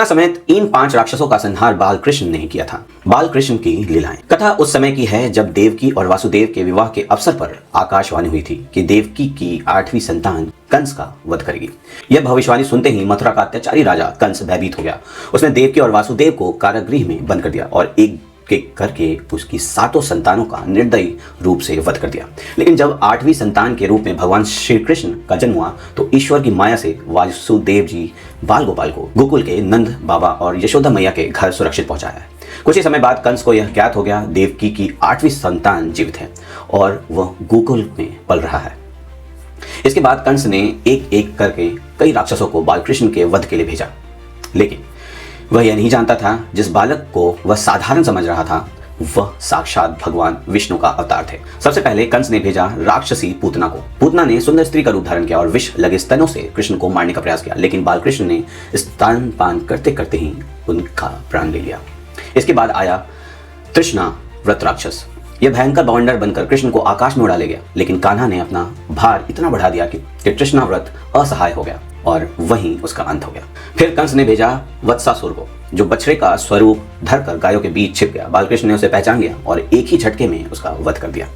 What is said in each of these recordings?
पूतना समेत इन 5 राक्षसों का संहार बालकृष्ण ने किया था। बालकृष्ण की लीलाएं। कथा उस समय की है जब देवकी और वासुदेव के विवाह के अवसर पर आकाशवाणी हुई थी कि देवकी की 8वीं संतान कंस का वध करेगी। यह भविष्यवाणी सुनते ही मथुरा का अत्याचारी राजा कंस भयभीत हो गया। उसने देवकी और वासुदेव को कारागृह में बंद कर दिया और एक करके उसकी 7 संतानों का निर्दयी रूप से वध कर दिया। लेकिन जब 8वीं संतान के रूप में भगवान श्री कृष्ण का जन्म हुआ तो ईश्वर की माया से वासुदेव जी बाल गोपाल को गोकुल के नंद बाबा और यशोदा मैया के घर सुरक्षित पहुंचाया। कुछ ही समय बाद कंस को यह ज्ञात हो गया देवकी की 8वीं संतान जीवित है और वह गोकुल में पल रहा है। इसके बाद कंस ने एक एक करके कई राक्षसों को बालकृष्ण के वध के लिए भेजा, लेकिन वह यह नहीं जानता था जिस बालक को वह साधारण समझ रहा था वह साक्षात भगवान विष्णु का अवतार थे। सबसे पहले कंस ने भेजा राक्षसी पूतना को। पूतना ने सुंदर स्त्री का रूप धारण किया और विष लगे स्तनों से कृष्ण को मारने का प्रयास किया, लेकिन बालकृष्ण ने स्तनपान करते करते ही उनका प्राण ले लिया। इसके बाद आया तृष्णा व्रत राक्षस। यह भयंकर बवंडर बनकर कृष्ण को आकाश में उड़ा ले गया, लेकिन कान्हा ने अपना भार इतना बढ़ा दिया कि तृष्णा व्रत असहाय हो गया और वहीं उसका अंत हो गया। फिर कंस ने भेजा वत्सासुर को, जो बछड़े का स्वरूप धरकर गायों के बीच छिप गया। बालकृष्ण ने उसे पहचान लिया और एक ही झटके में उसका वध कर दिया।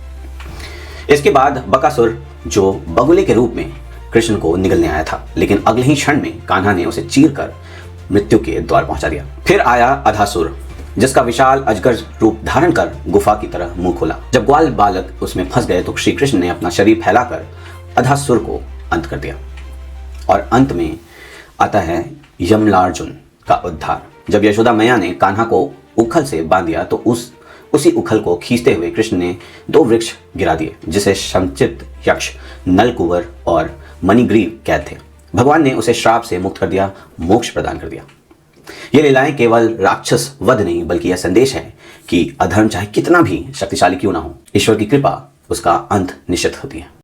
इसके बाद बकासुर, जो बगुले के रूप में कृष्ण को निगलने आया था, लेकिन अगले ही क्षण में कान्हा ने उसे चीर कर मृत्यु के द्वार पहुंचा दिया। फिर आया अधासुर, जिसका विशाल अजगर रूप धारण कर गुफा की तरह मुंह खोला। जब ग्वाल बालक उसमें फंस गए तो श्री कृष्ण ने अपना शरीर फैलाकर अधासुर को अंत कर दिया। और अंत में आता है यमलार्जुन का उद्धार। जब यशोदा मैया ने कान्हा को उखल से बांध दिया तो उसी उखल को खींचते हुए कृष्ण ने 2 वृक्ष गिरा दिए, जिसे शमचित यक्ष, नलकुवर और मणिग्रीव कैद थे। भगवान ने उसे श्राप से मुक्त कर दिया, मोक्ष प्रदान कर दिया। ये लीलाएं केवल राक्षस वध नहीं बल्कि यह संदेश है कि अधर्म चाहे कितना भी शक्तिशाली क्यों ना हो, ईश्वर की कृपा उसका अंत निश्चित होती है।